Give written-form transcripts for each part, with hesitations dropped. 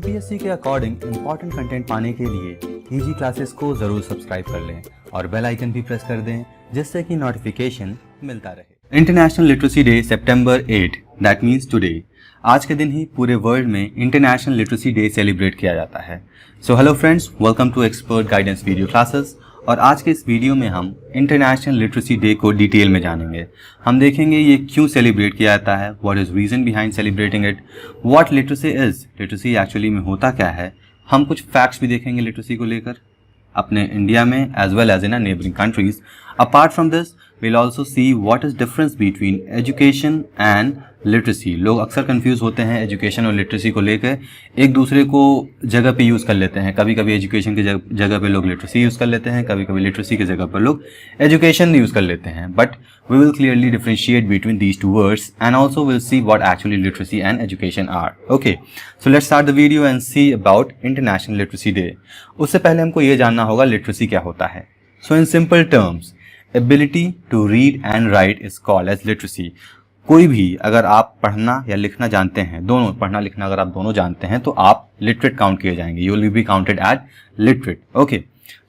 UPSC के according important content पाने के लिए ईजी क्लासेस को ज़रूर सब्सक्राइब कर लें और बेल आइकन भी प्रेस कर दें जिससे कि नोटिफिकेशन मिलता रहे। International literacy day September 8 that means today. आज के दिन ही पूरे वर्ल्ड में इंटरनेशनल लिटरेसी डे सेलिब्रेट किया जाता है। So hello friends, welcome to expert guidance video classes. और आज के इस वीडियो में हम इंटरनेशनल लिटरेसी डे को डिटेल में जानेंगे। हम देखेंगे ये क्यों सेलिब्रेट किया जाता है, what is reason behind celebrating it, what literacy is, literacy actually में होता क्या है। हम कुछ फैक्ट्स भी देखेंगे लिटरेसी को लेकर अपने इंडिया में as well as in neighbouring countries. Apart from this we'll also see what is difference between education and literacy। लोग अक्सर कंफ्यूज होते हैं एजुकेशन और लिटरेसी को लेकर, एक दूसरे को जगह पे यूज़ कर लेते हैं। कभी कभी एजुकेशन की जगह पे लोग लिटरेसी यूज़ कर लेते हैं, कभी कभी लिटरेसी की जगह पर लोग एजुकेशन यूज़ कर लेते हैं। But we will clearly differentiate between these two words and also we'll see what actually literacy and education are। Okay, so let's start the video and see about International Literacy Day। उससे पहले हमको ये जानना होगा literacy क्या होता है। So in simple terms, ability to read and write is called as literacy. कोई भी अगर आप पढ़ना या लिखना जानते हैं, दोनों पढ़ना लिखना अगर आप दोनों जानते हैं तो आप लिटरेट काउंट किए जाएंगे, you will be counted at literate. Okay,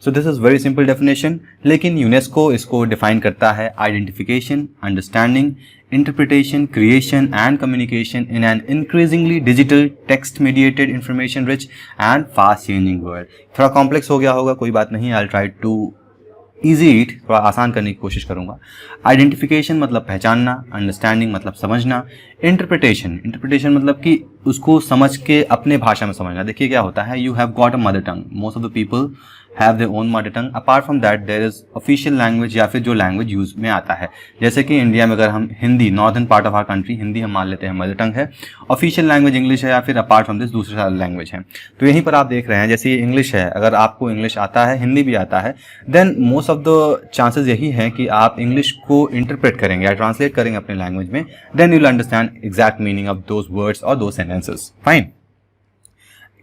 so this is very simple definition. लेकिन यूनेस्को इसको डिफाइन करता है identification, understanding, interpretation, creation and communication in an increasingly digital text mediated information rich and fast changing world. थोड़ा complex हो गया होगा, कोई बात नहीं, I try to easy it, थोड़ा आसान करने की कोशिश करूंगा। आइडेंटिफिकेशन मतलब पहचानना, अंडरस्टैंडिंग मतलब समझना, इंटरप्रिटेशन मतलब कि उसको समझ के अपने भाषा में समझना। देखिए क्या होता है, you have got a mother tongue, most of the people have their own mother tongue. Apart from that there is official language या फिर जो लैंग्वेज यूज में आता है। जैसे कि इंडिया में अगर हम Hindi, northern part of our country, Hindi हम मान लेते हैं मदर टंग है, ऑफिशियल लैंग्वेज इंग्लिश है या फिर अपार्ट फ्रॉम दिस दूसरे लैंग्वेज है। तो यहीं पर आप देख रहे हैं जैसे ये इंग्लिश है, अगर आपको इंग्लिश आता है, हिंदी भी आता है, then most of the chances यही है कि आप इंग्लिश को इंटरप्रेट करेंगे या ट्रांसलेट करेंगे अपने लैंग्वेज में, then you will understand exact meaning of those words और दोज सेंटेंसेस। फाइन।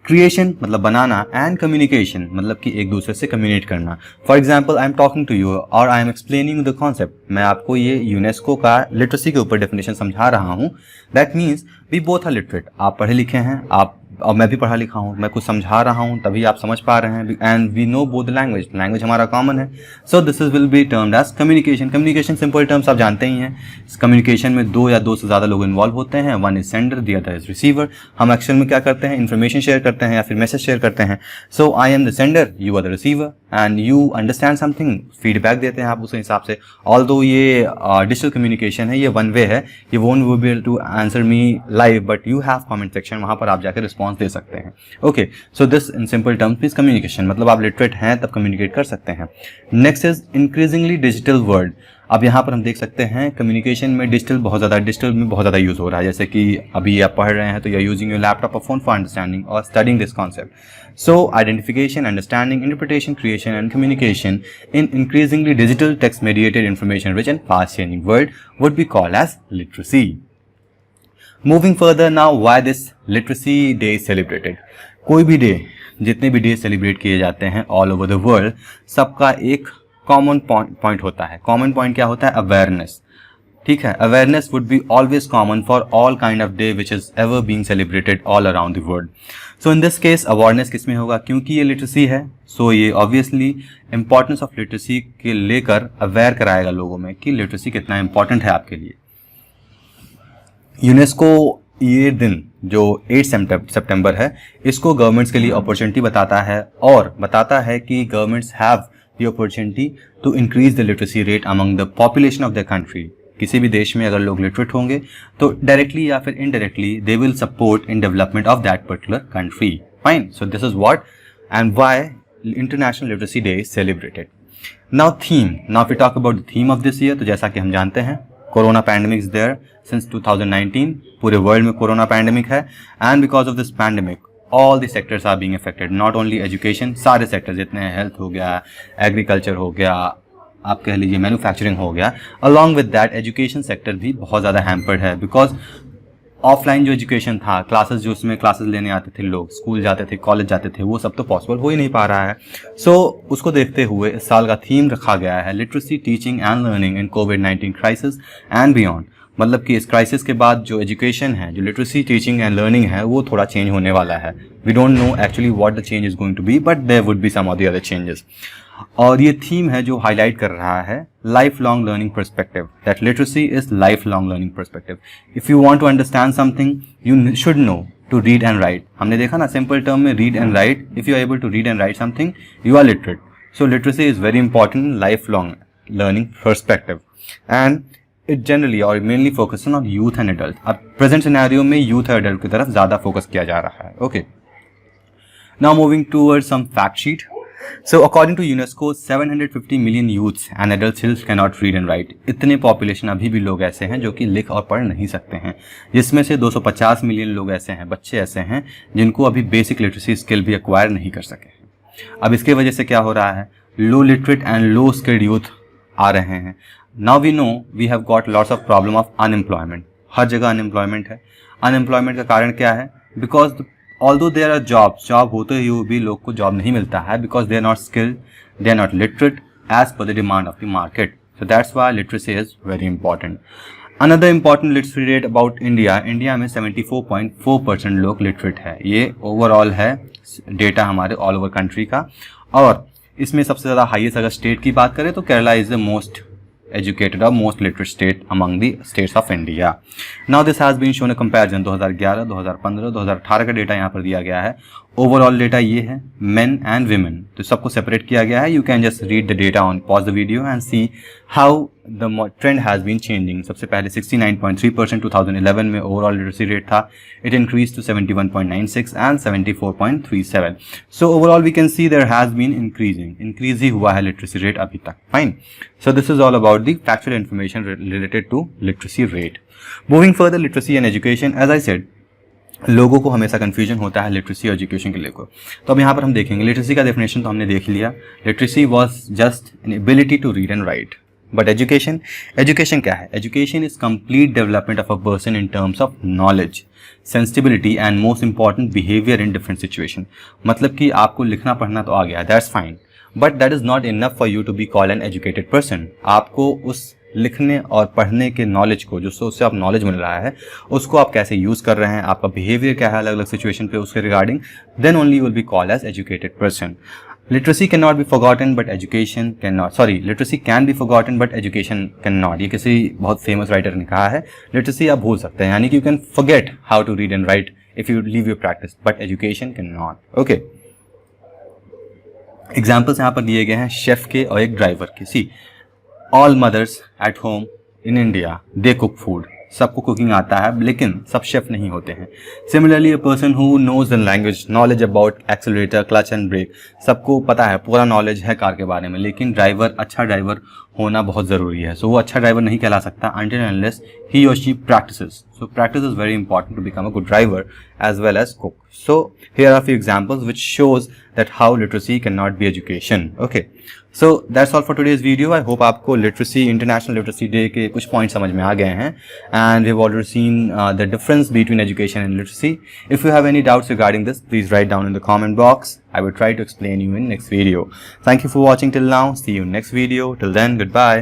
क्रिएशन मतलब बनाना एंड कम्युनिकेशन मतलब कि एक दूसरे से कम्युनिकेट करना। For example, I am talking to you और I am explaining the concept. मैं आपको ये यूनेस्को का लिटरेसी के ऊपर डेफिनेशन समझा रहा हूँ। That means we both are literate. आप पढ़े लिखे हैं, आप और मैं भी पढ़ा लिखा हूँ, मैं कुछ समझा रहा हूँ तभी आप समझ पा रहे हैं, and we know both language हमारा कॉमन है। So this is will be termed as communication. Communication simple terms आप जानते ही हैं। इस कम्युनिकेशन में दो या दो से ज़्यादा लोग इन्वॉल्व होते हैं, one is sender, the other is receiver. हम एक्चुअल में क्या करते हैं, इन्फॉर्मेशन शेयर करते हैं या फिर मैसेज शेयर करते हैं। So I am the sender, you are the receiver and you understand something, feedback देते हैं आप उस हिसाब से। ऑल्दो ये डिजिटल कम्युनिकेशन है, ये वन वे है, ये won't will be able to answer me live but you have comment section, वहाँ पर आप जाकर रिस्पॉन्स दे सकते हैं। Okay, so this in simple terms is communication, मतलब आप लिटरेट हैं तब कम्युनिकेट कर सकते हैं। Next is increasingly digital world. अब यहाँ पर हम देख सकते हैं कम्युनिकेशन में डिजिटल में बहुत ज़्यादा यूज़ हो रहा है। जैसे कि अभी आप पढ़ रहे हैं तो you are using your laptop और फोन फॉर अंडरस्टैंडिंग और studying this concept. So identification, understanding, interpretation, creation and communication in increasingly digital text mediated information rich and fast changing world would be called as literacy. Moving further now, why this literacy day is celebrated? कोई भी day, जितने भी day celebrate किए जाते हैं all over the world, सबका एक common point होता है। कॉमन पॉइंट क्या होता है? अवेयरनेस। ठीक है, awareness would be always common for all kind of day which is ever being celebrated all around the world. So in this case awareness किस में होगा? क्योंकि ये लिटरेसी है, सो ये ऑब्वियसली इंपॉर्टेंस ऑफ लिटरेसी के लेकर अवेयर कराएगा लोगों में कि लिटरेसी कितना इंपॉर्टेंट है आपके लिए। यूनेस्को ये दिन जो 8 सितंबर है, इसको गवर्नमेंट्स के लिए अपॉर्चुनिटी बताता है और बताता है कि governments have the opportunity to increase the literacy rate among the population of the country. किसी भी देश में अगर लोग लिटरेट होंगे तो डायरेक्टली या फिर indirectly they will support in development of that particular country. Fine, so this is what and why international literacy day is celebrated. Now theme, now we talk about the theme of this year. तो जैसा कि हम जानते हैं corona pandemic is there since 2019, पूरे world में corona pandemic है and because of this pandemic all the sectors are being affected, not only education, सारे सेक्टर्स जितने हैं, हेल्थ हो गया, एग्रीकल्चर हो गया, आप कह लीजिए मैन्युफैक्चरिंग हो गया, along with that education sector भी बहुत ज़्यादा हैम्पर्ड है बिकॉज ऑफलाइन जो एजुकेशन था, क्लासेस जो उसमें क्लासेस लेने आते थे लोग, स्कूल जाते थे, कॉलेज जाते थे, वो सब तो पॉसिबल हो ही नहीं पा रहा है। सो उसको देखते हुए इस साल का थीम रखा गया है literacy teaching and learning in covid crisis and beyond. मतलब कि इस क्राइसिस के बाद जो एजुकेशन है, जो लिटरेसी टीचिंग एंड लर्निंग है, वो थोड़ा चेंज होने वाला है. We don't know actually what the change is going to be, but there would be some of the other changes. और ये थीम है जो हाईलाइट कर रहा है life long learning perspective, that literacy is life long learning perspective. If you want to understand something you should know to read and write. हमने देखा ना सिंपल टर्म में read and write. If you are able to read and write something you are literate. So literacy is very important in life long learning perspective and it generally और mainly focus on youth and adult. अब present scenario में youth और adult की तरफ ज़्यादा focus किया जा रहा है. Okay, now moving toward some fact sheet. So according to UNESCO, 750 million youths and adults still cannot read and write. इतने पॉपुलेशन अभी भी लोग ऐसे हैं जो कि लिख और पढ़ नहीं सकते हैं, जिसमें से 250 मिलियन लोग ऐसे हैं, बच्चे ऐसे हैं जिनको अभी बेसिक लिटरेसी स्किल भी एक्वायर नहीं कर सके हैं. अब इसके वजह से क्या हो रहा है, low literate and low skilled youth आ रहे हैं. Now we know we have got lots of problem of unemployment. हर जगह अनएम्प्लॉयमेंट है. अनएम्प्लॉयमेंट का कारण क्या है, because although there are jobs, job होते हुए भी लोग को जॉब नहीं मिलता है, because they are not skilled, they are not literate as per the demand of the market. So that's why literacy is very important. Another important literacy rate about India, India में 74.4% लोग literate है. ये overall है data हमारे all over country का. और इसमें सबसे ज़्यादा हाईएस्ट अगर स्टेट की बात करें तो Kerala is the most educated or most literate state among the states of India. Now this has been shown a comparison 2011, 2015, 2018 का डेटा यहाँ पर दिया गया है. ओवरऑल डेटा ये है men and women, तो सबको सेपरेट किया गया है. You can just read the data on pause the video and see how the trend has been changing. सबसे पहले 69.3% 2011 में ओवरऑल लिटरेसी रेट था. It increase to 71.96 and 74.37. So overall we can see there has been increase ही हुआ है literacy rate अभी तक. Fine. So this is all about the factual information related to literacy rate. Moving further, literacy and education, as I said, लोगों को हमेशा confusion होता है लिटरेसी और एजुकेशन के लेकर. तो अब यहाँ पर हम देखेंगे लिटरेसी का डेफिनेशन तो हमने देख लिया. Literacy was just an ability to read and write. But education क्या है, education is complete development of a person in terms of knowledge, sensitivity and most important behaviour in different situation. मतलब कि आपको लिखना पढ़ना तो आ गया, that's fine, but that is not enough for you to be called an educated person. आपको उस लिखने और पढ़ने के नॉलेज को, जो उससे आप नॉलेज मिल रहा है, उसको आप कैसे यूज़ कर रहे हैं, आपका बिहेवियर क्या है अलग अलग सिचुएशन पे उसके regarding, then only you will be called as educated person. Literacy can not be forgotten but education can not, literacy can be forgotten but education can not. ये किसी बहुत फेमस राइटर ने कहा है. लिटरेसी आप भूल सकते हैं, यानी कि you can forget how to read and write if you leave your practice, but education can not. Okay, examples यहाँ पर दिए गए हैं शेफ के और एक ड्राइवर के. See, all mothers at home in India they cook food. सबको कुकिंग आता है लेकिन सब शेफ नहीं होते हैं. Similarly a person who knows the language, knowledge about accelerator, clutch and brake, सबको पता है, पूरा नॉलेज है कार के बारे में, लेकिन ड्राइवर, अच्छा ड्राइवर होना बहुत ज़रूरी है. सो वो अच्छा ड्राइवर नहीं कहला सकता until and unless he or she practices. So practice is very important to become a good driver as well as cook. So here are a few examples which shows that how literacy cannot be education. Okay, so that's all for today's video. I hope आपको literacy, International Literacy Day के कुछ point समझ में आ गए हैं, and we've already seen the difference between education and literacy. If you have any doubts regarding this, please write down in the comment box. I will try to explain you in next video. Thank you for watching till now. See you in next video. Till then, goodbye.